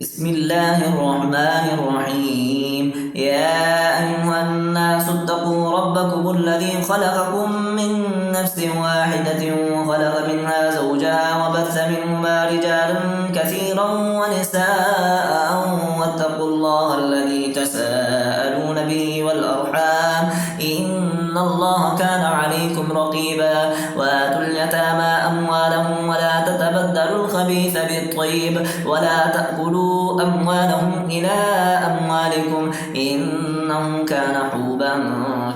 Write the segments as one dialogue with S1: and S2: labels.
S1: بسم الله الرحمن الرحيم يا أيها الناس اتقوا ربكم الذي خلقكم من نفس واحدة وخلق منها زوجها وبث منهما رجالا كثيرا ونساء واتقوا الله الذي تساءلون به والأرحام إن الله كان عليكم رقيبا وآتوا اليتامى أموالهم ولا تتبدلوا الخبيث بالطيب ولا تأكلوا أموالهم إلى أموالكم إنه كان حوبا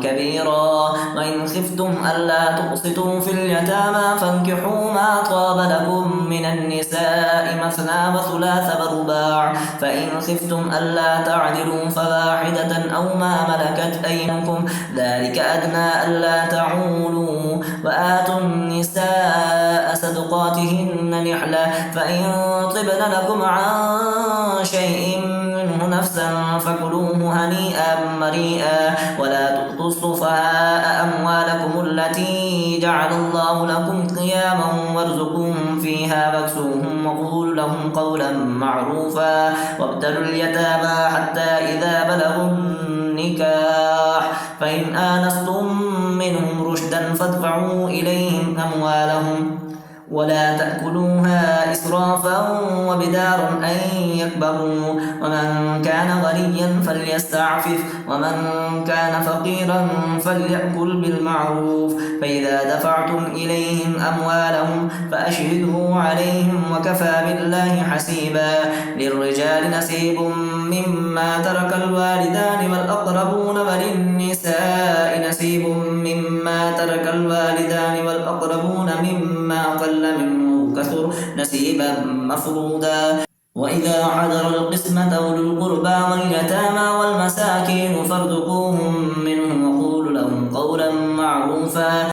S1: كبيرا وإن خفتم ألا تقسطوا في اليتامى فانكحوا ما طاب لكم من النساء مثنى وثلاث ورباع فإن خفتم ألا تعدلوا فواحدة أو ما ملكت أيمانكم ذلك أدنى ألا تعولوا وآتوا النساء صدقاتهن نحلة فإن طبن لكم عن شيء منه نفسا فكلوه هنيئا مريئا ولا تؤتوا السفهاء أموالكم التي جعل الله لكم قياما وارزقوهم فيها واكسوهم وقولوا لهم قولا معروفا وابتلوا اليتامى حتى إذا بلغوا النكاح فإن آنستم منهم رشدا فادفعوا إليهم أموالهم ولا تأكلوها إسرافا وبدارا أن يكبروا ومن كان غنيا فليستعفف ومن كان فقيرا فليأكل بالمعروف فإذا دفعتم إليهم أموالهم فأشهدوا عليهم وكفى بالله حسيبا للرجال نصيب مما ترك الوالدان والأقربون وللنساء نصيب مما ترك الوالدان والأقربون مما قل منه كثر نصيبا مفروضا وإذا حضر القسمة أولو القربى واليتامى والمساكين فارزقوهم منه وقولوا لهم قولا معروفا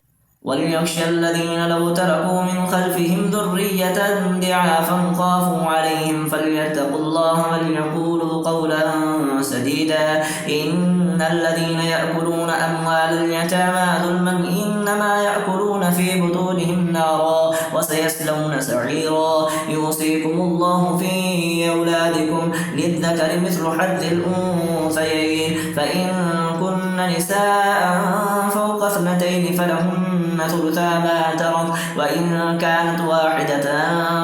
S1: وليخشى الذين لو تركوا من خلفهم ذرية ضعافا خافوا عليهم فليتقوا الله وليقولوا قولا سديدا إن الذين يأكلون أموال اليتامى ظلما إنما يأكلون في بطونهم نارا وسيصلون سعيرا يوصيكم الله في أولادكم للذكر مثل حظ الأنثيين فإن كن نساء فوق اثنتين فلهن ثلثا ما ترك وإن كانت واحدة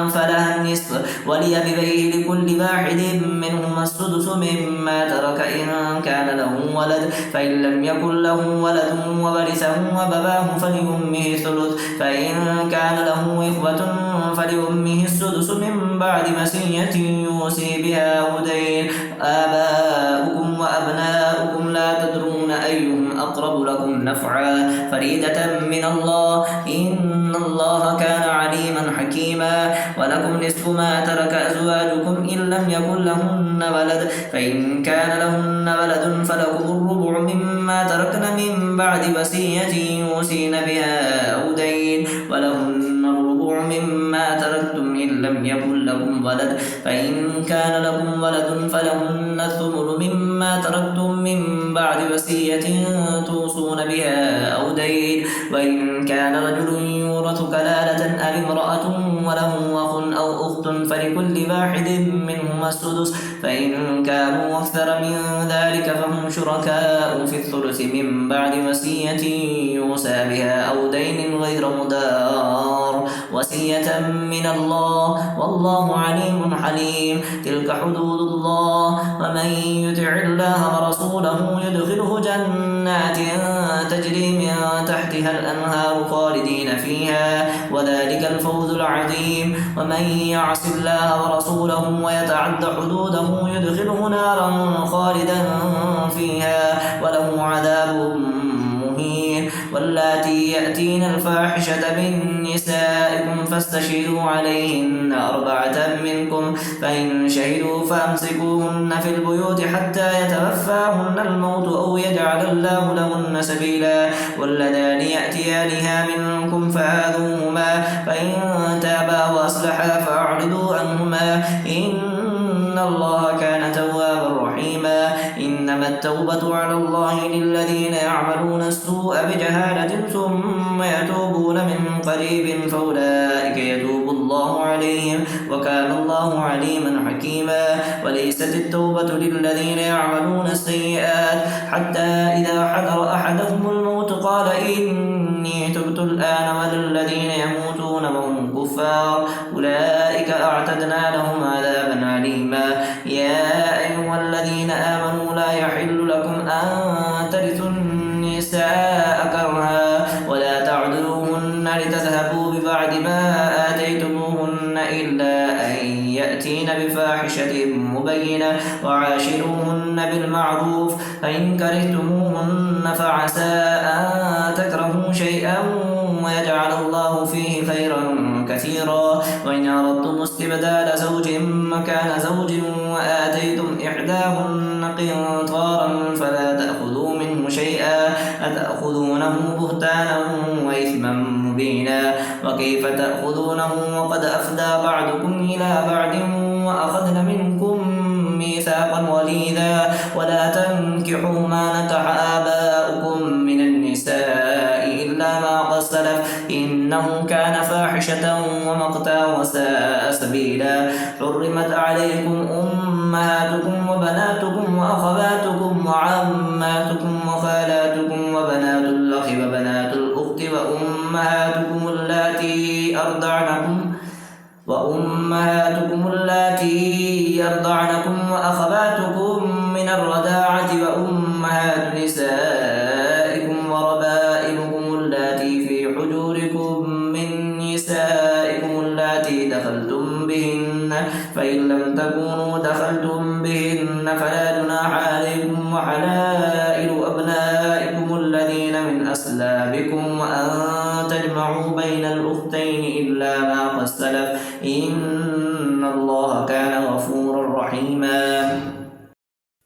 S1: فلها النصف ولأبويه لكل واحد منهما السدس مما ترك إن كان له ولد فإن لم يكن له ولد وورثه أبواه فلأمه الثلث فإن كان له إخوة فلأمه السدس من بعد وصية يوصي بها أو دين آباؤكم وأبناؤكم لا تدرون أيهم أقرب لكم نفعا فريدة من الله إن الله كان عليما حكيما ولكم نصف ما ترك أزواجكم إن لم يكن لهن ولد فإن كان لهن ولد فلكم الربع مما تركن من بعد وصية يوصين بها أو دين ولهن الربع مما تركتم إن لم يكن لكم ولد فإن كان لكم ولد فلهن الثمن مما تركتم من بعد وصية توصون بها أو دين وإن كان رجل يورث كلالة أو امرأة وله أخ أو أخت فلكل واحد منهما السدس فإن كانوا أكثر من ذلك فهم شركاء في الثلث من بعد وصية يوصى بها أو دين غير مدار وصية من الله والله عليم حليم تلك حدود الله ومن يطع الله ورسوله يدخله جنات تجري من تحتها الأنهار خالدين فيها وذلك الفوز العظيم ومن يعص الله ورسوله ويتعد حدوده يدخله نارا خالدا فيها وله عذاب مهين واللاتي يأتين الفاحشة من نسائكم فاستشهدوا عليهن أربعة منكم فإن شهدوا فأمسكوهن في البيوت حتى يتوفاهن الموت أو يجعل الله لهن سبيلا واللذان يأتيانها منكم فآذوهما فإن تابا وأصلحا فأعرضوا عنهما إن الله كان توابا رحيما إنما التوبة على الله للذين يعملون السوء بجهالة ثم يتوبون من قريب فأولئك يتوب الله عليهم وكان الله عليما حكيما وليست التوبة للذين يعملون السيئات حتى إذا حضر أحدهم الموت قال إني تبت الآن ولا الذين يموتون وهم كفار أولئك أعتدنا لهم عذابا عليما. يا أيها الذين آمنوا لا يحل لكم أن ترثوا النساء كرها ولا تعضلوهن لتذهبوا ببعض ما آتيتموهن إلا أن يأتين بفاحشة مبينة وعاشروهن بالمعروف فإن كرهتموهن فعسى أن تكرهوا شيئا ويجعل الله فيه خيرا كثيرا. وإن أردتم استبدال زوج مكان زوج وآتيتم إحداهن قنطارا فلا تأخذوا منه شيئا أتأخذونه بهتانا وإثما مبينا. وكيف تأخذونه وقد أفدى بعضكم إلى بعض وأخذن منكم ميثاقا غليظا. ولا تنكحوا ما نكح آباؤكم من النساء إلا ما قد سلف إنه كان فاحشة ومقتا وساء سبيلا. حرمت عليكم أمهاتكم وبناتكم وأخواتكم وعماتكم وخالاتكم وبنات الأخ وبنات الأخت وأمهاتكم اللاتي يرضعنكم وأخواتكم من الرضاعة وأمهات نسائكم وربائبكم اللاتي في حجوركم من نسائكم اللاتي دخلتم بهن فإن لم تكونوا دخلتم بهن فلا جناح عليكم وحلائل أبنائكم الذين من أصلابكم وأن تجمعوا بين الأختين إلا ما قد سلف إن الله كان غفورا رحيما.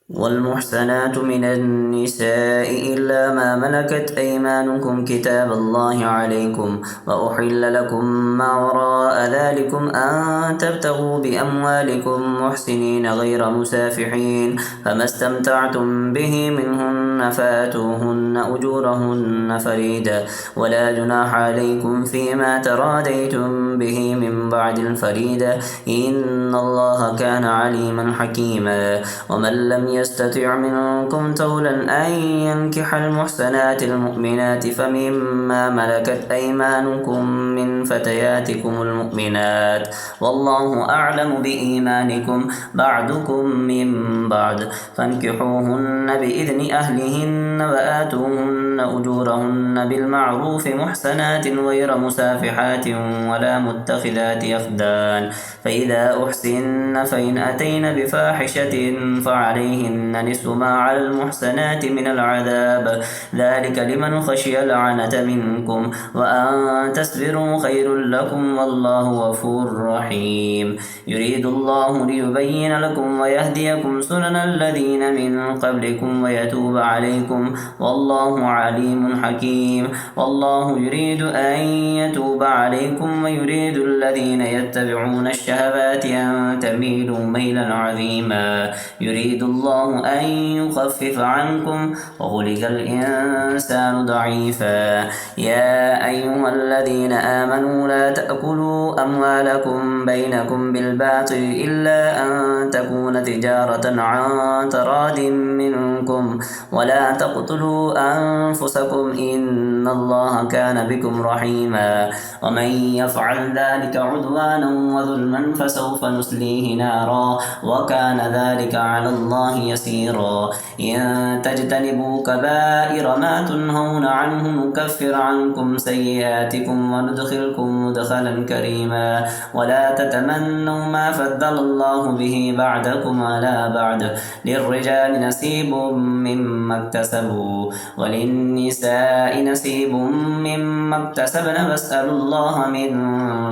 S1: والمحسنات من النساء إلا ما ملكت أيمانكم كتاب الله عليكم وأحل لكم ما وراء ذلكم أن تبتغوا بأموالكم محسنين غير مسافحين فما استمتعتم به منهن فآتوهن أجورهن فريدا ولا جناح عليكم فيما تراديتم به من بعد الفريدة إن الله كان عليما حكيما. ومن لم يستطع منكم طولا أن ينكح المحسنات المؤمنات فمما ملكت أيمانكم من فتياتكم المؤمنات والله أعلم بإيمانكم بعضكم من بعض فانكحوهن بإذن أهلهن وآتوهن أجورهن بالمعروف محسنات غير مسافحات ولا متخذات أخدان فإذا أحسن فإن أتين بفاحشة فعليهن نصف ما على المحسنات من العذاب ذلك لمن خشي العنة منكم وأن تصبروا خير لكم والله غفور رحيم. يريد الله ليبين لكم ويهديكم سنن الذين من قبلكم ويتوب عليكم والله عليم حكيم. والله يريد أن يتوب عليكم ويريد الذين يتبعون الشهوات أن تميلوا ميلا عظيما. يريد الله أن يخفف عنكم وخلق الإنسان ضعيفا. يا أيها الذين آمنوا لا تأكلوا أموالكم بينكم بالباطل إلا أن تكون تجارة عن تراض منكم ولا تقتلوا أنفسكم إن الله كان بكم رحيما. ومن يفعل ذلك عدوانا وظلما فسوف نسليه نارا وكان ذلك على الله يسيرا. إن تجتنبوا كبائر ما تنهون عنه نكفر عنكم سيئاتكم وندخلكم مدخلا كريما. ولا تتمنوا ما فضل الله به بعدكم على بعد للرجال نصيب مما اكتسبوا وللنساء نصيب مما اكتسبن واسألوا الله من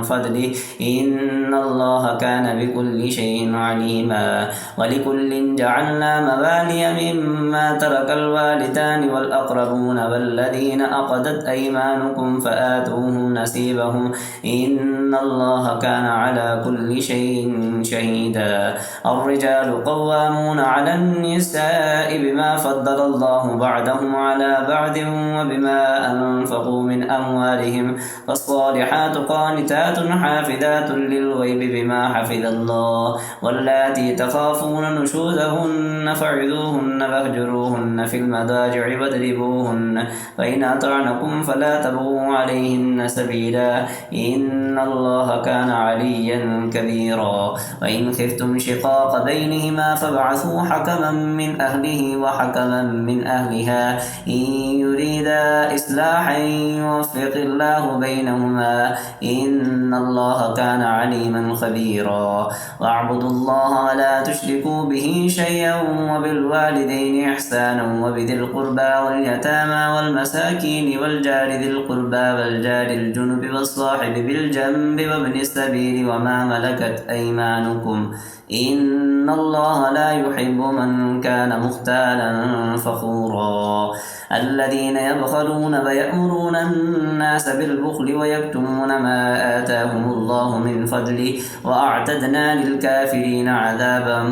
S1: فضله إن الله كان بكل شيء عليما. ولكل جعلنا موالي مما ترك الوالدان والأقربون والذين عقدت أيمانكم فآتوهم نصيبهم إن الله كان على كل شيء شهيدا. الرجال قوامون على النساء بما فضل الله بعدهم على بعد وبما أنفقوا من أموالهم فالصالحات قانتات حافظات للغيب بما حفظ الله واللاتي تخافون نشوزهن فاعظوهن واهجروهن في المضاجع واضربوهن فإن أطعنكم فلا تبغوا عليهن سبيلا إن الله كان عليا كبيرا وإن خفتم شقاق بينهما فابعثوا حكما من أهله وحكما من أهلها إن يريدا إصلاحا يوفق الله بينهما إن الله كان عليما خبيرا واعبدوا الله ولا تشركوا به شيئا وبالوالدين إحسانا وبذي القربى واليتامى والمساكين والجار ذي القربى والجار الجنب والصاحب بالجنب وابن السبيل وما ملكت أيمانكم إن الله لا يحب من كان مختالا فخورا الذين يبخلون ويأمرون الناس بالبخل ويكتمون ما آتاهم الله من فضله وأعتدنا للكافرين عذابا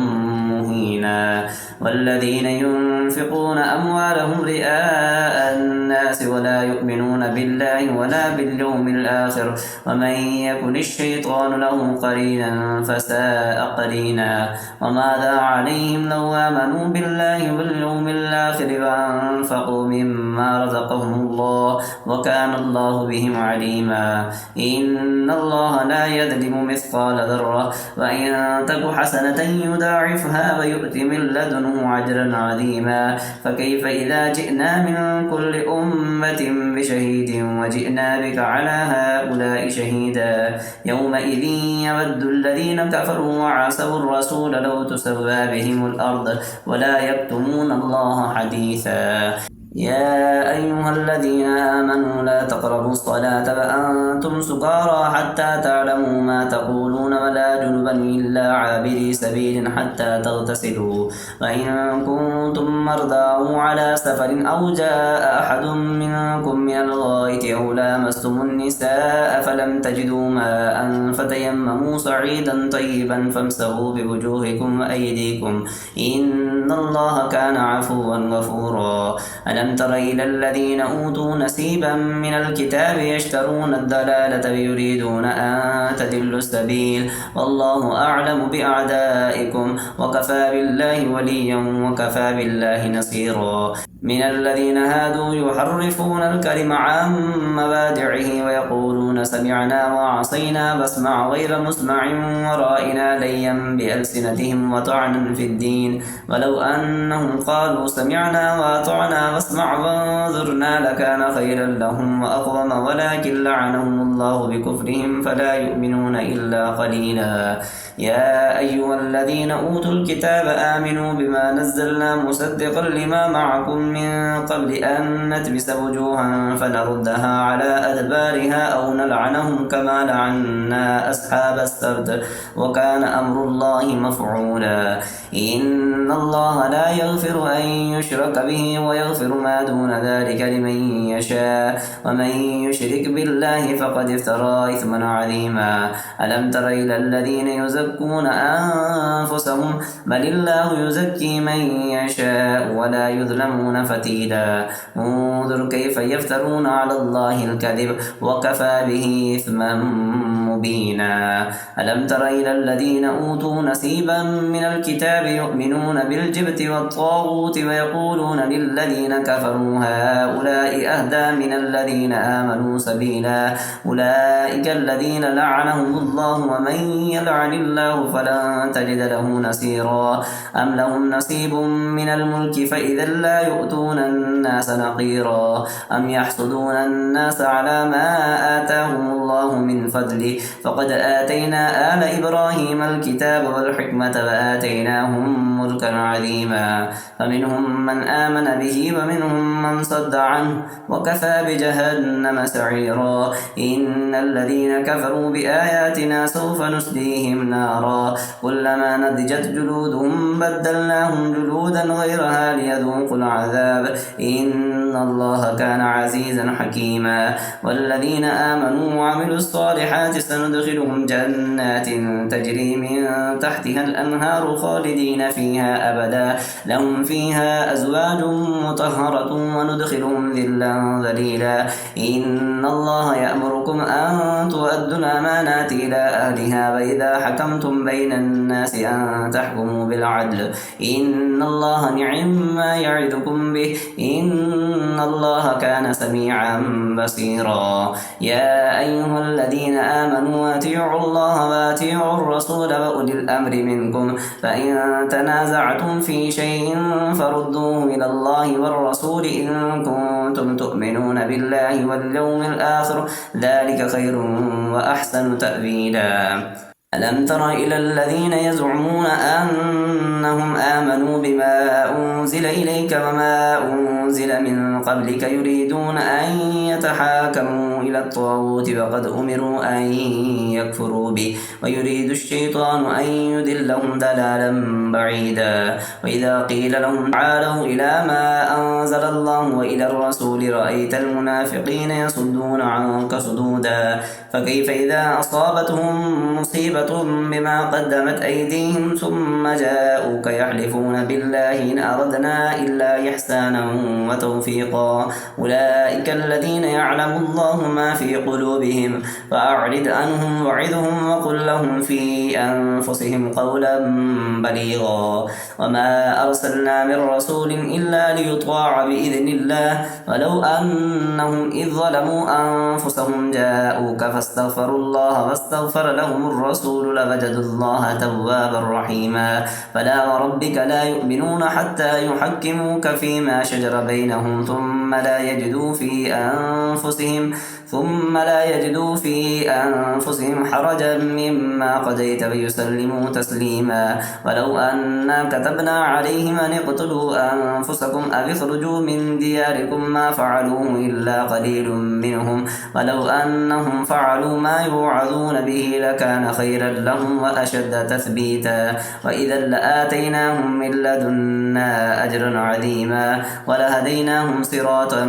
S1: مهينا والذين ينفقون أموالهم رئاء الناس ولا يؤمنون بالله ولا باليوم الآخر ومن يكن الشيطان له قرينا فساء قرينا وماذا عليهم لو آمنوا بالله واليوم الآخر وأنفقوا مما رزقهم الله وكان الله بهم عليما إن الله لا يظلم مثقال ذرة وإن تك حسنة يضاعفها ويؤت من لدنه أجرا عظيما فكيف إذا جئنا من كل أمة بشهيد وجئنا بك على هؤلاء شهيدا يومئذ يود الذين كفروا وعصوا الرسول لو تسوى بهم الأرض ولا يكتمون الله حديثا يا أيها الذين آمنوا لا تقربوا الصلاة وأنتم سكارى حتى تعلموا ما تقولون ولا جنبا إلا عابري سبيل حتى تغتسلوا وإن كنتم مرضى أو على سفر أو جاء أحد منكم من الغائط أو لامستم النساء فلم تجدوا ماء فتيمموا صعيدا طيبا فامسحوا بوجوهكم وأيديكم إن الله كان عفوا غفورا ألم تر إلى الذين أوتوا نصيبا من الكتاب يشترون الضلالة ويريدون أن تضلوا السبيل والله أعلم بأعدائكم وكفى بالله وليا وكفى بالله نصيرا من الذين هادوا يحرفون الكلم عن مبادعه ويقولون سمعنا وعصينا واسمع غير مسمع ورائنا ليا بألسنتهم وطعنا في الدين ولو أنهم قالوا سمعنا وأطعنا واسمع وانظرنا لكان خيرا لهم وأقوم ولكن لعنهم الله بكفرهم فلا يؤمنون إلا قليلا يا أيها الذين أوتوا الكتاب آمنوا بما نزلنا مصدقا لما معكم من قبل أن نتبس وجوها فنردها على أدبارها أو نلعنهم كما لعنا أصحاب السبت وكان أمر الله مفعولا إن الله لا يغفر أن يشرك به ويغفر ما دون ذلك لمن يشاء ومن يشرك بالله فقد افترى إثما عظيما ألم تر إلى الذين يزكون أنفسهم بل الله يزكي من يشاء ولا يظلمون فتيلا انظر كيف يفترون على الله الكذب وكفى به إثما مبينا ألم تر إلى الذين أوتوا نصيبا من الكتاب يؤمنون بالجبت والطاغوت ويقولون للذين كفروا هؤلاء أهدى من الذين آمنوا سبيلا أولئك الذين لعنهم الله ومن يلعن الله فلن تجد له نصيرا أم لهم نصيب من الملك فإذا لا يؤتون الناس نقيرا أم يحسدون الناس على ما آتاهم الله من فضله فقد آتينا آل إبراهيم الكتاب والحكمة وآتيناهم ملكا عظيما فمنهم من آمن به ومنهم من صد عنه وكفى بجهنم سعيرا إن الذين كفروا بآياتنا سوف نسليهم نارا كلما نضجت جلودهم بدلناهم جلودا غيرها ليذوقوا العذاب إن الله كان عزيزا حكيما والذين آمنوا وعملوا الصالحات سندخلهم جنات تجري من تحتها الأنهار خالدين فيها أبدا لهم فيها أزواج مطهرة وندخلهم ذلا ذليلا إن الله يأمركم أن تؤدوا الأمانات إلى أهلها وإذا حكمتم بين الناس أن تحكموا بالعدل إن الله نعم ما يعظكم به إن الله كان سميعا بصيرا يا أيها الذين آمنوا أطيعوا الله وأطيعوا الرسول وأولي الأمر منكم فإن تنازعتم في شيء فردوه إلى الله والرسول إن كنتم تؤمنون بالله واليوم الآخر ذلك خير وأحسن تأويلا ألم تر إلى الذين يزعمون أنهم آمنوا بما أنزل إليك وما أنزل من قبلك يريدون أن يتحاكموا إلى الطاغوت وقد أمروا أن يكفروا به ويريد الشيطان أن يضلهم ضلالا بعيدا وإذا قيل لهم تعالوا إلى ما أنزل الله وإلى الرسول رأيت المنافقين يصدون عنك صدودا فكيف إذا أصابتهم مصيبة بما قدمت أيديهم ثم جاءوك يحلفون بالله إن أردنا إلا إحسانا وتوفيقا أولئك الذين يعلم الله ما في قلوبهم فأعرض عنهم وعظهم وقل لهم في أنفسهم قولا بليغا وما أرسلنا من رسول إلا ليطاع بإذن الله ولو أنهم إذ ظلموا أنفسهم جاءوك فاستغفروا الله واستغفر لهم الرسول لوجدوا الله توابا رحيما فلا وربك لا يؤمنون حتى يحكموك فيما شجر بينهم ثم لا يجدوا في أنفسهم حرجا مما قضيت ويسلموا تسليما ولو أنا كتبنا عليهم أن اقتلوا أنفسكم أو اخرجوا من دياركم ما فعلوه إلا قليل منهم ولو أنهم فعلوا ما يوعظون به لكان خيرا لهم وأشد تثبيتا وإذا لآتيناهم من لدنا أجرا عظيما ولهديناهم صراطا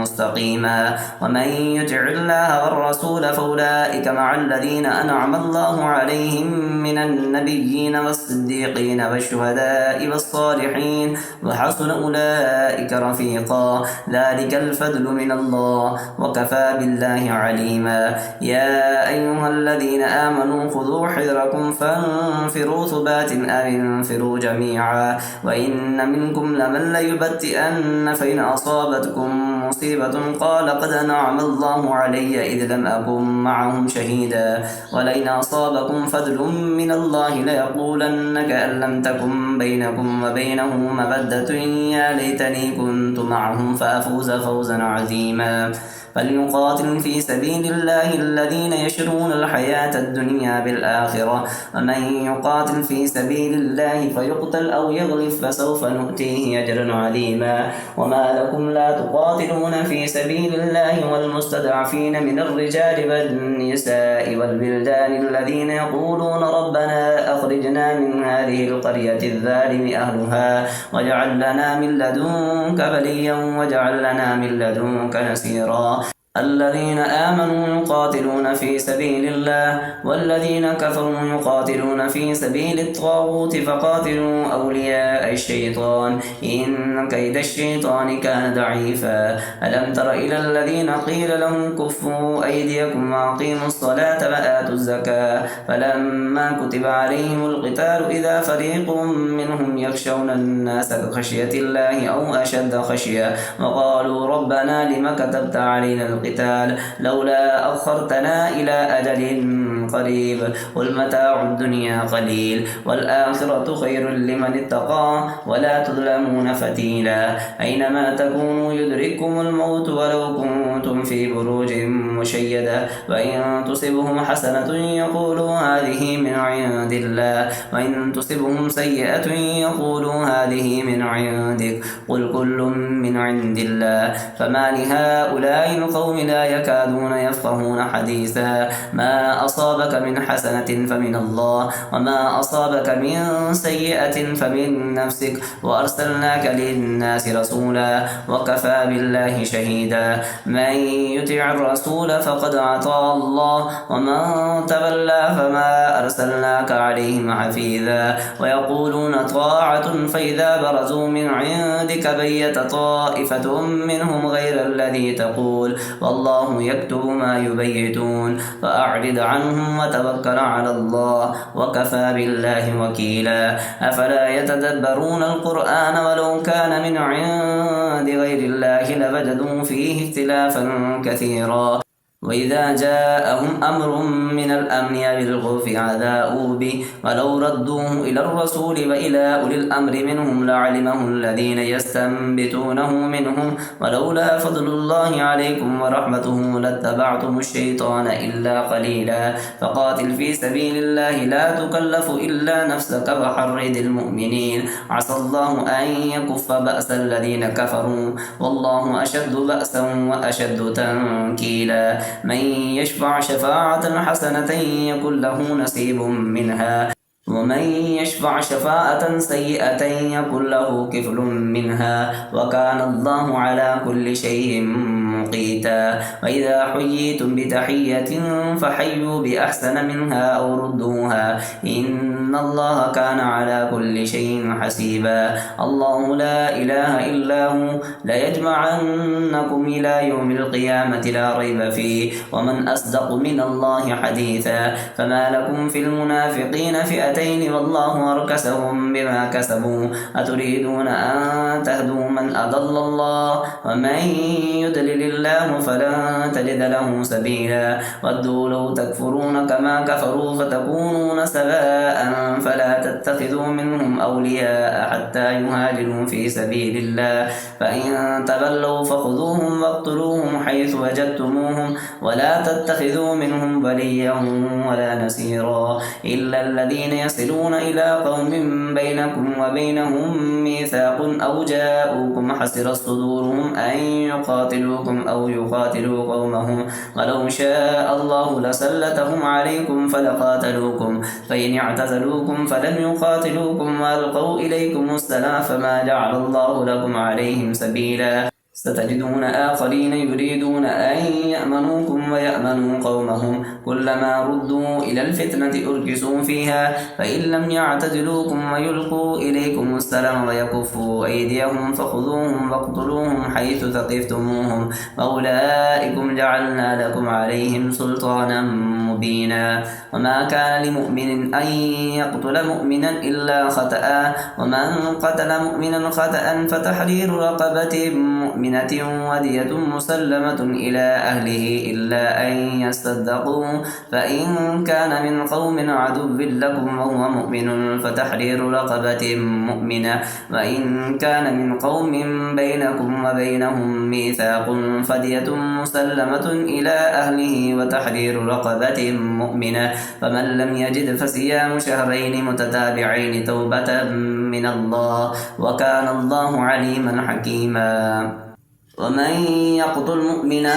S1: مستقيما ومن يطع الله والرسول فأولئك مع الذين أنعم الله عليهم من النبيين والصديقين والشهداء والصالحين وحسن أولئك رفيقا ذلك الفضل من الله وكفى بالله عليما يا أيها الذين آمنوا خذوا حذركم فانفروا ثبات أو انفروا جميعا وإن منكم لمن ليبتئن فإن أصابتكم مصيبة قال قد أنعم الله علي إذ لم أكن معهم شهيدا ولئن أصابكم فضل من الله ليقولن كأن لم تكن بينكم وبينه مودة يا ليتني كنت معهم فأفوز فوزا عظيما فليقاتل في سبيل الله الذين يشرون الحياة الدنيا بالآخرة ومن يقاتل في سبيل الله فيقتل أو يغلب فسوف نؤتيه أجرا عظيما وما لكم لا تقاتلون في سبيل الله والمستضعفين من الرجال والنساء والبلدان الذين يقولون ربنا أخرجنا من هذه القرية الظالم أهلها واجعل لنا من لدنك وليا واجعل لنا من لدنك نصيرا الذين آمنوا يقاتلون في سبيل الله والذين كفروا يقاتلون في سبيل الطاغوت فقاتلوا أولياء الشيطان إن كيد الشيطان كان ضعيفا ألم تر إلى الذين قيل لهم كفوا أيديكم وأقيموا الصلاة وآتوا الزكاة فلما كتب عليهم القتال إذا فريق منهم يخشون الناس كخشية الله أو أشد خشية وقالوا ربنا لم كتبت علينا القتال لولا أخرتنا إلى أجل قريب قل متاع الدنيا قليل والآخرة خير لمن اتقى ولا تظلمون فتيلا أينما تكونوا يدرككم الموت ولو كنتم في بروج مشيدة وإن تصبهم حسنة يقولوا هذه من عند الله وإن تصبهم سيئة يقولوا هذه من عندك قل كل من عند الله فما لهؤلاء القوم القوم لا يكادون يفقهون حديثا ما أصابك من حسنة فمن الله وما أصابك من سيئة فمن نفسك وأرسلناك للناس رسولا وكفى بالله شهيدا من يطع الرسول فقد أطاع الله ومن تولى فما أرسلناك عليهم حفيظا ويقولون طاعة فإذا برزوا من عندك بيت طائفة منهم غير الذي تقول والله يكتب ما يبيتون فأعرض عنهم وتوكل على الله وكفى بالله وكيلا أفلا يتدبرون القرآن ولو كان من عند غير الله لوجدوا فيه اختلافا كثيرا وإذا جاءهم أمر من الأمن يلغوا أذاؤوا به ولو ردوه إلى الرسول وإلى أولي الأمر منهم لعلمه الذين يستنبتونه منهم ولولا فضل الله عليكم ورحمته لاتبعتم الشيطان إلا قليلا فقاتل في سبيل الله لا تكلف إلا نفسك وحرد المؤمنين عسى الله أن يكف بأس الذين كفروا والله أشد بأسا وأشد تنكيلا من يشفع شفاعة حسنة يكن له نصيب منها ومن يشفع شفاعة سيئة يكن له كفل منها وكان الله على كل شيء مقيتا وإذا حييتم بتحية فحيوا بأحسن منها أو ردوها إن الله كان على كل شيء حسيبا الله لا إله إلا هو ليجمعنكم إلى يوم القيامة لا ريب فيه ومن أصدق من الله حديثا فما لكم في المنافقين فئتين والله أركسهم بما كسبوا أتريدون أن تهدوا من أضل الله ومن يضلل الله فلن تجد له سبيلا ودوا لو تكفرون كما كفروا فتكونون سواء فلا تتخذوا منهم أولياء حتى يهاجروا في سبيل الله فإن تولوا فخذوهم واقتلوهم حيث وجدتموهم ولا تتخذوا منهم وليا ولا نصيرا إلا الذين يصلون إلى قوم بينكم وبينهم ميثاق أو جاءوكم حسرت صدورهم أن يقاتلوكم أو يقاتلوا قومهم ولو شاء الله لسلتهم عليكم فلقاتلوكم فإن اعتزلوكم فلم يقاتلوكم وألقوا إليكم السلام فما جعل الله لكم عليهم سبيلا ستجدون آخرين يريدون أن يأمنوكم ويأمنوا قومهم كلما ردوا إلى الفتنة أركسوا فيها فإن لم يعتزلوكم ويلقوا إليكم السلام ويكفوا أيديهم فخذوهم واقتلوهم حيث ثقفتموهم وأولئكم جعلنا لكم عليهم سلطانا مبينا وما كان لمؤمن أن يقتل مؤمنا إلا خطأ ومن قتل مؤمنا خطأ فتحرير رقبة مؤمنة ودية مسلمة إلى أهله إلا أن يصدقوا فإن كان من قوم عدو لكم وهو مؤمن فتحرير رقبة مؤمنة وإن كان من قوم بينكم وبينهم ميثاق فدية مسلمة إلى أهله وتحرير رقبة مؤمنة فمن لم يجد فصيام شهرين متتابعين توبة من الله وكان الله عليما حكيما ومن يقتل مؤمنا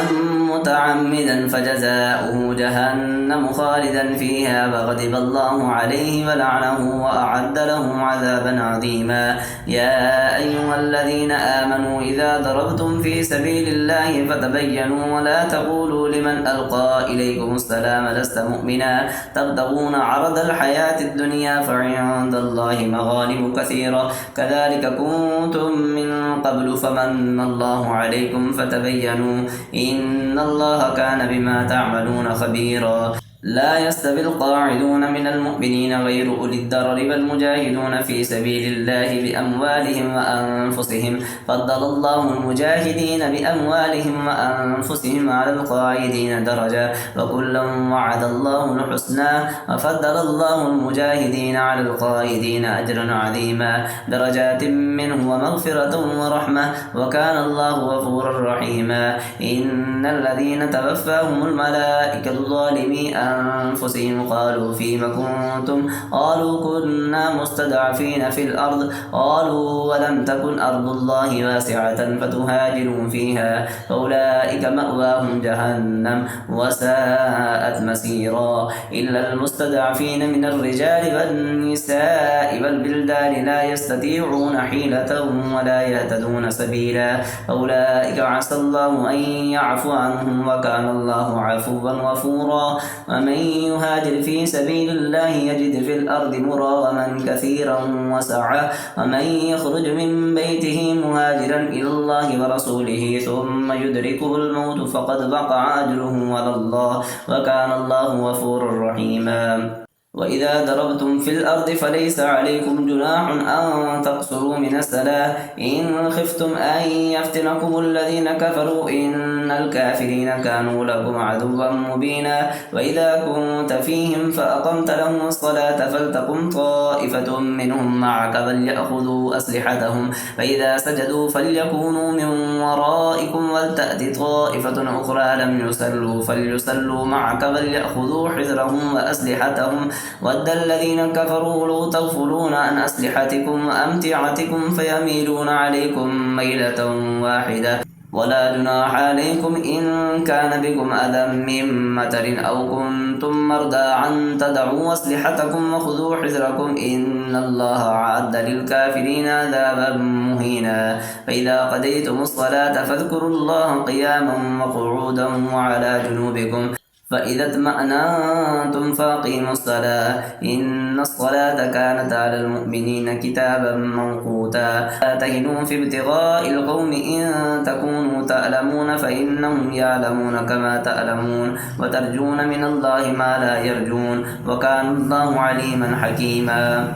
S1: متعمدا فجزاؤه جهنم خالدا فيها وغضب الله عليه ولعنه وأعد له عذابا عظيما يا أيها الذين آمنوا إذا ضربتم في سبيل الله فتبينوا ولا تقولوا لمن ألقى إليكم السلام لست مؤمنا تبتغون عرض الحياة الدنيا فعند الله مغانم كثيرة كذلك كنتم من قبل فمن الله عليكم فتبينوا إن الله كان بما تعملون خبيرا لا يستوي القاعدون من المؤمنين غير أولي الضرر والمجاهدون في سبيل الله بأموالهم وأنفسهم فضل الله المجاهدين بأموالهم وأنفسهم على القاعدين درجة وكلا وعد الله الحسنى وفضل الله المجاهدين على القاعدين أجرا عظيما درجات منه ومغفرة ورحمة وكان الله غفورا رحيما إن الذين توفاهم الملائكة ظالمي أنفسهم قالوا فيم كنتم قالوا كنا مستضعفين في الأرض قالوا ولم تكن أرض الله واسعة فتهاجروا فيها فأولئك مأواهم جهنم وساءت مسيرا إلا المستضعفين من الرجال والنساء والبلدان لا يستطيعون حيلة ولا يهتدون سبيلا أولئك عسى الله أن يعفو عنهم وكان الله عفوا غفورا ومن يهاجر في سبيل الله يجد في الأرض مراغما كثيرا وسعة ومن يخرج من بيته مهاجرا إلى الله ورسوله ثم يدركه الموت فقد وقع أجره على الله وكان الله غفورا رحيما وإذا ضربتم في الأرض فليس عليكم جناح أن تقصروا من الصلاة إن خفتم أن يفتنكم الذين كفروا إن الكافرين كانوا لكم عدوا مبينا وإذا كنت فيهم فأقمت لهم الصلاة فلتقم طائفة منهم معك وليأخذوا أسلحتهم فإذا سجدوا فليكونوا من ورائكم ولتأت طائفة أخرى لم يصلوا فليصلوا معك وليأخذوا حذرهم وأسلحتهم ود الذين كفروا لو تغفلون عن أسلحتكم وأمتعتكم فيميلون عليكم ميلة واحدة ولا جناح عليكم إن كان بكم أذى من مطر أو كنتم مرضى أن تضعوا أسلحتكم وخذوا حذركم إن الله أعد للكافرين عذابا مهينا فإذا قضيتم الصلاة فاذكروا الله قياما وقعودا وعلى جنوبكم فإذا اطمأننتم فأقيموا الصلاة إن الصلاة كانت على المؤمنين كتابا موقوتا لا تهنوا في ابتغاء القوم إن تكونوا تألمون فإنهم يعلمون كما تألمون وترجون من الله ما لا يرجون وكان الله عليما حكيما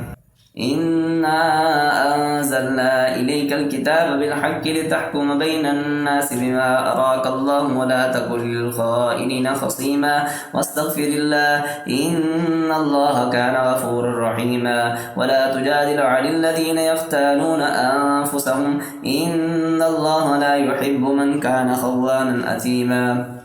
S1: إنا أنزلنا إليك الكتاب بالحق لتحكم بين الناس بما أراك الله ولا تكن للخائنين خصيما واستغفر الله إن الله كان غفورا رحيما ولا تجادل عن الذين يختالون أنفسهم إن الله لا يحب من كان خوانا أثيما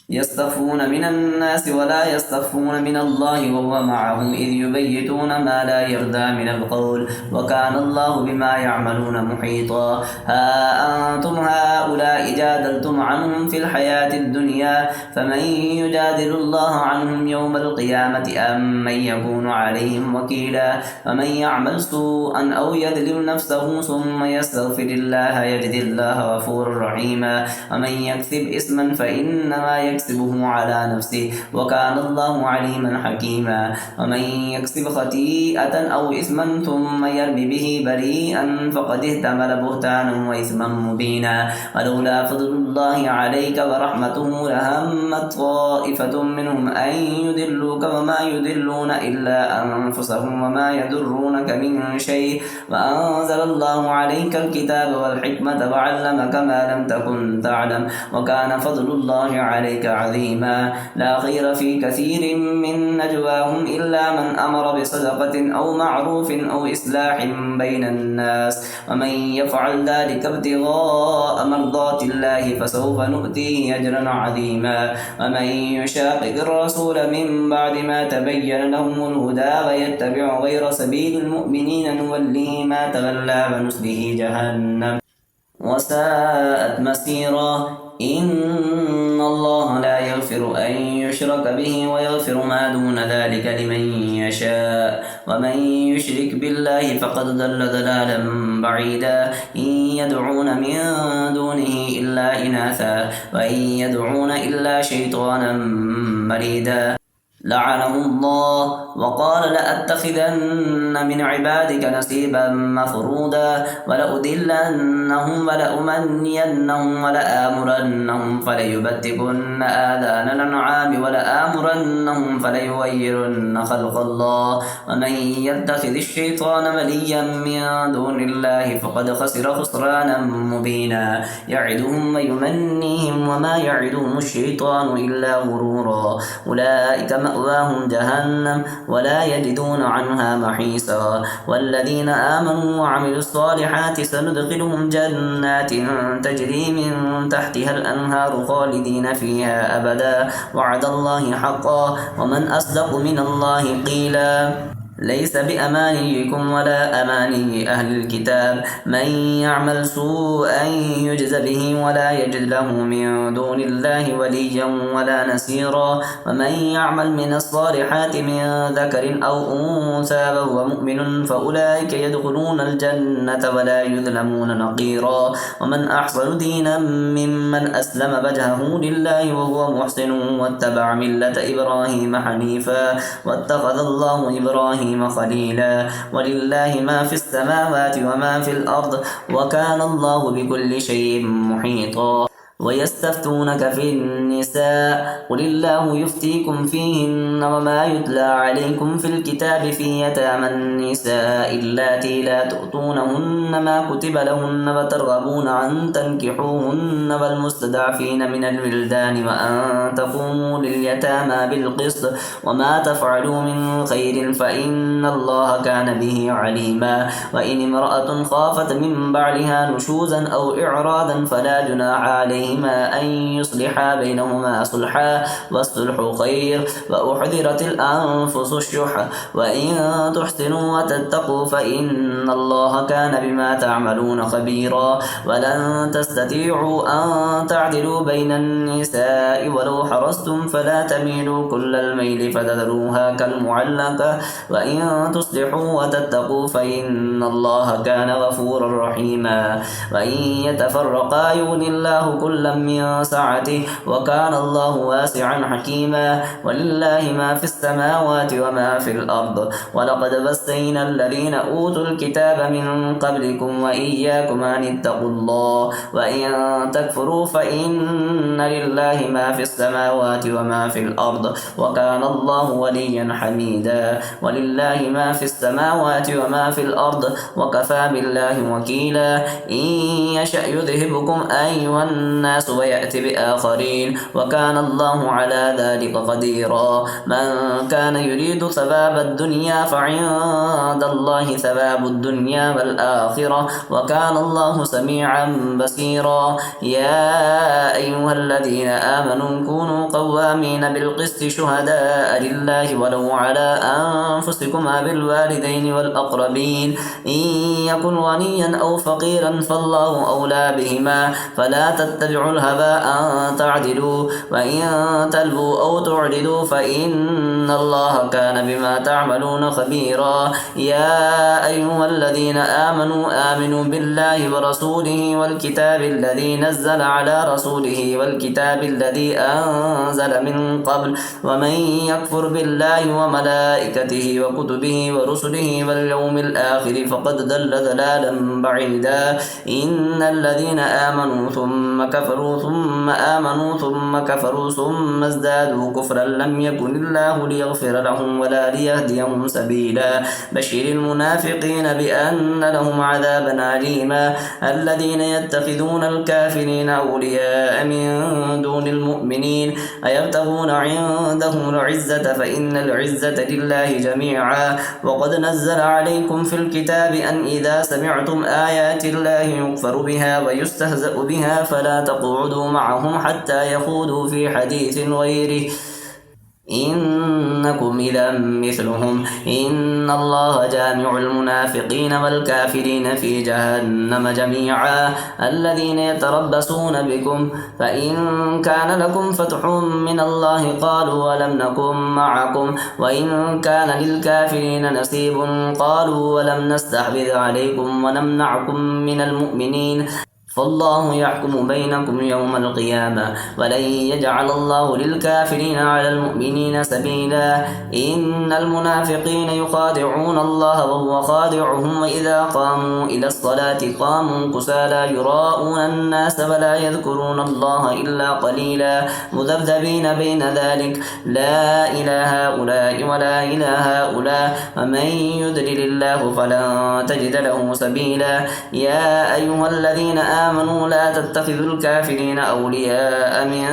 S1: يستخفون من الناس ولا يستخفون من الله وهو معهم إذ يبيتون ما لا يرضى من القول وكان الله بما يعملون محيطا ها أنتم هؤلاء جادلتم عنهم في الحياة الدنيا فمن يجادل الله عنهم يوم القيامة أم من يكون عليهم وكيلا ومن يعمل سوءا أو يظلم نفسه ثم يستغفر الله يجد الله غفورا رحيما ومن يكسب إثما فإنما يكسبه على نفسه وكان الله عليما حكيما ومن يكسب خطيئة أو إثما ثم يرمي به بريئا فقد احتمل بهتانا وإثما مبينا ولولا فضل الله عليك ورحمته لهمت طائفة منهم أن يضلوك وما يضلون إلا أنفسهم وما يضرونك من شيء وأنزل الله عليك الكتاب والحكمة وعلمك ما لم تكن تعلم وكان فضل الله عليك عظيما لا خير في كثير من نجواهم إلا من أمر بصدقة أو معروف أو إصلاح بين الناس ومن يفعل ذلك ابتغاء مرضات الله فسوف نؤتيه أجرا عظيما ومن يشاقق الرسول من بعد ما تبين لهم الهدى ويتبع غير سبيل المؤمنين نوله ما تولى ونسله جهنم وساءت مسيرا إن الله لا يغفر أن يشرك به ويغفر ما دون ذلك لمن يشاء ومن يشرك بالله فقد ضل ضلالا بعيدا إن يدعون من دونه إلا إناثا وإن يدعون إلا شيطانا مريدا لعنه الله وقال لأتخذن من عبادك نصيبا مفروضا ولأضلنهم ولأمنينهم ولآمرنهم فليبتكن آذان الأنعام ولآمرنهم فليغيرن خلق الله ومن يتخذ الشيطان وليا من دون الله فقد خسر خسرانا مبينا يعدهم ويمنيهم وما يعدهم الشيطان إلا غرورا أولئك فمأواهم جهنم ولا يجدون عنها محيصا. والذين آمنوا وعملوا الصالحات سندخلهم جنات تجري من تحتها الأنهار خالدين فيها أبدا وعد الله حقا ومن أصدق من الله قيلا. ليس بأمانيكم ولا أماني أهل الكتاب من يعمل سوءا يجز به ولا يجد له من دون الله وليا ولا نصيرا. ومن يعمل من الصالحات من ذكر أو أنثى وهو مؤمن فأولئك يدخلون الجنة ولا يظلمون نقيرا. ومن أحسن دينا ممن أسلم وجهه لله وهو محسن واتبع ملة إبراهيم حنيفا واتخذ الله إبراهيم خليلا. ولله ما في السماوات وما في الأرض وكان الله بكل شيء محيطا. ويستفتونك في النساء قل الله يفتيكم فيهن وما يتلى عليكم في الكتاب في يتامى النساء اللاتي لا تؤتونهن ما كتب لهن وترغبون أن تنكحوهن والمستضعفين من الولدان وأن تقوموا لليتامى بالقسط وما تفعلوا من خير فإن الله كان به عليما. وإن امرأة خافت من بعلها نشوزا أو إعراضا فلا جناح عليه أن يصلحا بينهما صلحا والصلح خير. وأحضرت الأنفس الشح وإن تحسنوا وتتقوا فإن الله كان بما تعملون خبيرا. ولن تستطيعوا أن تعدلوا بين النساء ولو حرصتم فلا تميلوا كل الميل فتذروها كالمعلقة. وإن تصلحوا وتتقوا فإن الله كان غفورا رحيما. وإن يتفرقا يغني الله كل من سعته وكان الله واسعا حكيما. ولله ما في السماوات وما في الأرض ولقد وصينا الذين أوتوا الكتاب من قبلكم وإياكم أن اتقوا الله وإن تكفروا فإن لله ما في السماوات وما في الأرض وكان الله وليا حميدا. ولله ما في السماوات وما في الأرض وكفى بالله وكيلا. إن يشأ يذهبكم أيها الناس ويأتي بآخرين وكان الله على ذلك قديرا. من كان يريد ثواب الدنيا فعند الله ثواب الدنيا والآخرة وكان الله سميعا بصيرا. يا أيها الذين آمنوا كونوا قوامين بالقسط شهداء لله ولو على أنفسكم بالوالدين والأقربين إن يكن غنيا أو فقيرا فالله أولى بهما فلا تتبعوا الهوى أن تعدلوا وإن تلبوا أو تعرضوا فإن الله كان بما تعملون خبيرا. يا أيها الذين آمنوا بالله ورسوله والكتاب الذي نزل على رسوله والكتاب الذي أنزل من قبل ومن يكفر بالله وملائكته وكتبه ورسله واليوم الآخر فقد ضل ضلالا بعيدا. إن الذين آمنوا ثم كفروا ثم آمنوا ثم كفروا ثم ازدادوا كفرا لم يكن الله ليغفر لهم ولا ليهديهم سبيلا. بشر المنافقين بأن لهم عذابا أليما. الذين يتخذون الكافرين أولياء من دون المؤمنين أيبتغون عندهم العزة فإن العزة لله جميعا. وقد نزل عليكم في الكتاب أن إذا سمعتم آيات الله يكفر بها ويستهزأ بها فلا تقعدوا معهم حتى يخوضوا في حديث غيره إنكم إذا مثلهم إن الله جامع المنافقين والكافرين في جهنم جميعا. الذين يتربصون بكم فإن كان لكم فتح من الله قالوا ولم نكن معكم وإن كان للكافرين نصيب قالوا ولم نستحوذ عليكم ونمنعكم من المؤمنين فالله يحكم بينكم يوم القيامة ولن يجعل الله للكافرين على المؤمنين سبيلا. إن المنافقين يخادعون الله وهو خادعهم وإذا قاموا إلى الصلاة قاموا كسالى يراءون الناس ولا يذكرون الله إلا قليلا مذبذبين بين ذلك لا إلى هؤلاء ولا إلى هؤلاء ومن يضلل الله فلن تجد له سبيلا. يا أيها الذين آمنوا لا تتخذوا الكافرين أولياء من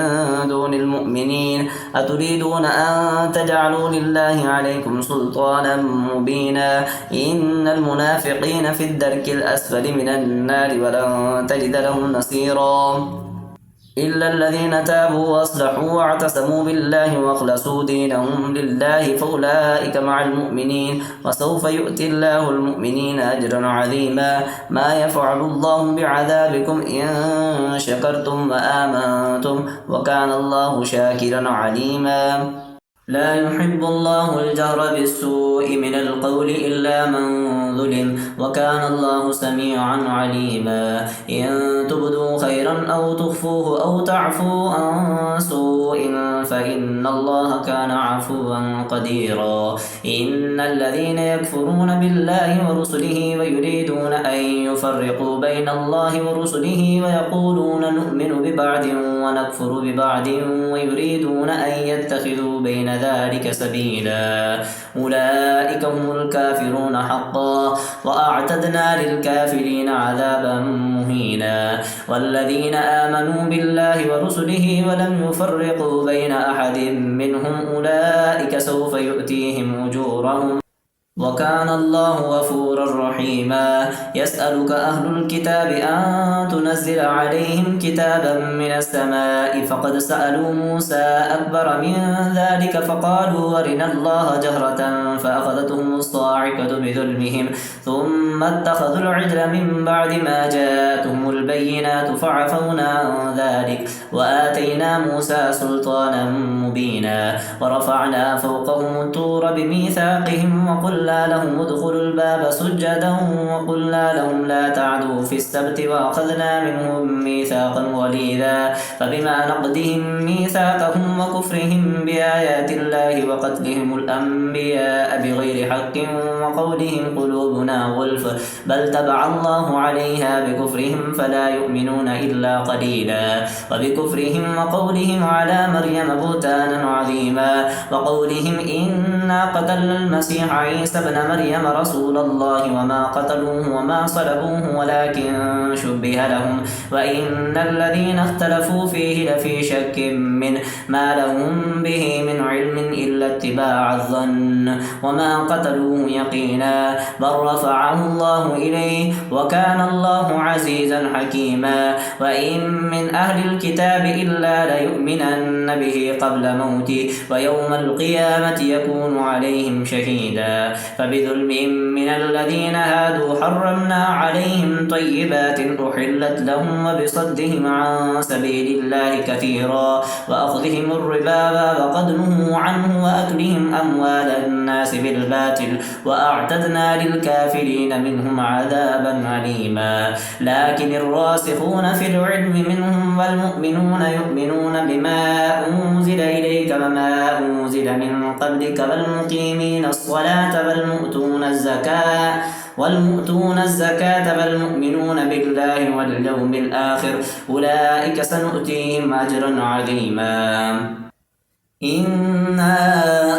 S1: دون المؤمنين أتريدون أن تجعلوا لله عليكم سلطانا مبينا إن المنافقين في الدرك الأسفل من النار ولن تجد لهم نصيرا إلا الذين تابوا وأصلحوا واعتصموا بالله وأخلصوا دينهم لله فأولئك مع المؤمنين وسوف يؤتي الله المؤمنين أجرا عظيما ما يفعل الله بعذابكم إن شكرتم وآمنتم وكان الله شاكرا عليما لا يحب الله الجهر بالسوء من القول إلا من ظلم وكان الله سميعا عليما إن تبدوا خيرا أو تخفوه أو تعفوا عن سوء فإن الله كان عفوا قديرا إن الذين يكفرون بالله ورسله ويريدون أن يفرقوا بين الله ورسله ويقولون نؤمن ببعض ونكفر ببعض ويريدون أن يتخذوا بين ذلك سبيلا أولئك هم الكافرون حقا وأعتدنا للكافرين عذابا مهينا والذين آمنوا بالله ورسله ولم يفرقوا بين أحد منهم أولئك سوف يؤتيهم أجورهم وكان الله غفورا رحيما يسألك أهل الكتاب أن تنزل عليهم كتابا من السماء فقد سألوا موسى أكبر من ذلك فقالوا أرنا الله جهرة فأخذتهم الصاعقة بظلمهم ثم اتخذوا العجل من بعد ما جاءتهم البينات فعفونا عن ذلك وآتينا موسى سلطانا مبينا ورفعنا فوقهم الطور بميثاقهم وقلنا لهم ادخلوا الباب سجدا وقلنا لهم لا تعدوا في السبت وأخذنا منهم ميثاقا غليظا فبما نقضهم ميثاقهم وكفرهم بآيات الله وقتلهم الأنبياء بغير حق وقولهم قلوبنا غلف بل تبع الله عليها بكفرهم فلا يؤمنون إلا قليلا وبكفرهم وقولهم على مريم بهتانا عظيما وقولهم إنا قتلنا المسيح عيسى ابن مريم رسول الله وما قتلوه وما صلبوه ولكن شبه لهم وإن الذين اختلفوا فيه لفي شك منه ما لهم به من علم إلا اتباع الظن وما قتلوه يقينا بل رفعه الله إليه وكان الله عزيزا حكيما وإن من أهل الكتاب إلا ليؤمنن به قبل موته ويوم القيامة يكون عليهم شهيدا فبظلم من الذين هادوا حرمنا عليهم طيبات أحلت لهم وبصدهم عن سبيل الله كثيرا وأخذهم الربا وقد نهوا عنه وأكلهم أموال الناس بالباطل وأعتدنا للكافرين منهم عذابا أليما لكن الراسخون في العلم منهم والمؤمنون يؤمنون بما أنزل إليك وما أنزل من قبلك والمقيمين الصلاة والمؤتون الزكاة والمؤمنون بالله واليوم الآخر أولئك سنؤتيهم أجرا عظيما إنا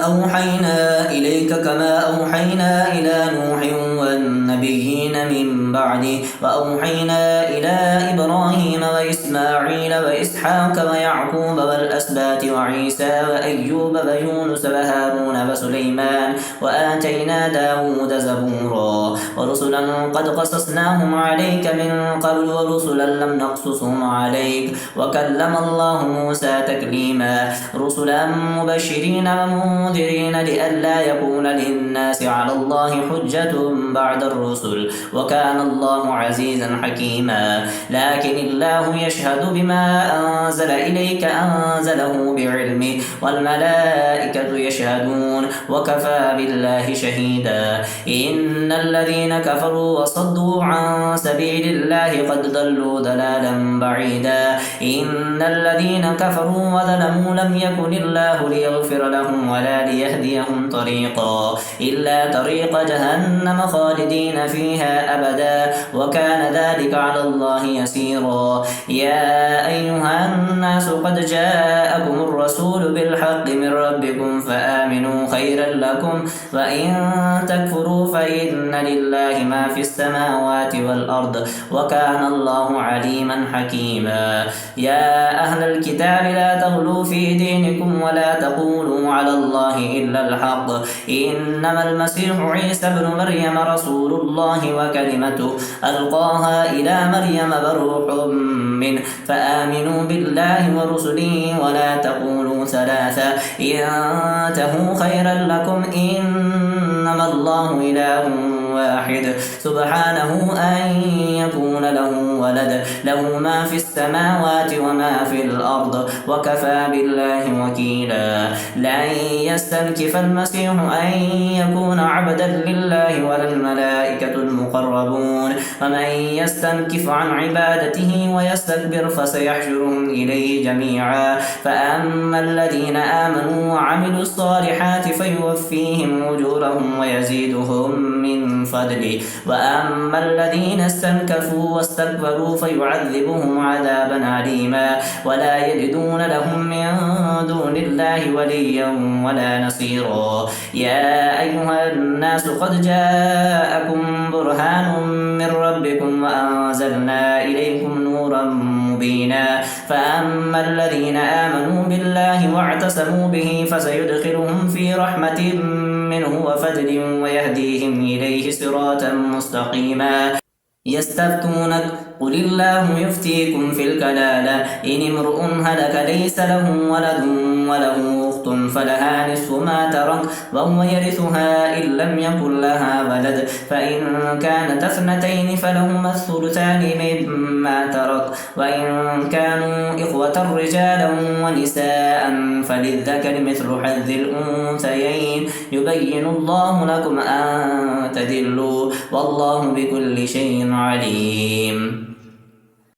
S1: أوحينا إليك كما أوحينا إلى نوح والنبيين من بعده وأوحينا إلى إبراهيم وإسماعيل وإسحاق ويعقوب والأسباط وعيسى وأيوب ويونس وهارون وسليمان وآتينا داود زبورا ورسلا قد قصصناهم عليك من قبل ورسلا لم نقصصهم عليك وكلم الله موسى تكليما رسلا مبشرين ومنذرين لئلا يكون للناس على الله حجة بعد الرسل وكان الله عزيزا حكيما لكن الله يشهد بما أنزل إليك أنزله بعلمه والملائكة يشهدون وكفى بالله شهيدا إن الذين كفروا وصدوا عن سبيل الله قد ضلوا ضلالا بعيدا إن الذين كفروا وظلموا لم يكن الله ليغفر لهم ولا ليهديهم طريقا إلا طريق جهنم خالدين خالدين فيها أبدا وكان ذلك على الله يسيرا. يا أيها الناس قد جاءكم الرسول بالحق من ربكم فآمنوا خيرا لكم وإن تكفروا فإن لله ما في السماوات والأرض وكان الله عليما حكيما. يا أهل الكتاب لا تغلوا في دينكم ولا تقولوا على الله إلا الحق إنما المسيح عيسى ابن مريم رسول الله وكلمته ألقاها إلى مريم وروح منه فآمنوا بالله ورسله ولا تقولوا ثلاثة انتهوا خيرا لكم إنما الله إله واحد سبحانه أن يكون له ولد له ما في السماوات وما في الأرض وكفى بالله وكيلا. لن يستنكف المسيح أن يكون عبدا لله ولا الملائكة المقربون ومن يستنكف عن عبادته ويستكبر فسيحشرهم إليه جميعا. فأما الذين آمنوا وعملوا الصالحات فيوفيهم أجورهم ويزيدهم من فضله وأما الذين استنكفوا واستكبروا فيعذبهم عذابا عليما ولا يجدون لهم من دون الله وليا ولا نصيرا. يا أيها الناس قد جاءكم برهان من ربكم وأنزلنا إليكم نورا مبينا. فأما الذين آمنوا بالله واعتصموا به فسيدخلهم في رحمة منه وفضل ويهديهم إليه صراطا مستقيما. يستفتونك قل الله يفتيكم في الكلالة إن امرؤ هلك ليس له ولد وله أخت فلها نصف ما ترك وهو يرثها إن لم يكن لها ولد فإن كانت اثنتين فلهما الثلثان مما ترك وإن كانوا إخوة رجالا ونساء فللذكر مثل حظ الأنثيين يبين الله لكم أن تدلوا والله بكل شيء عليم.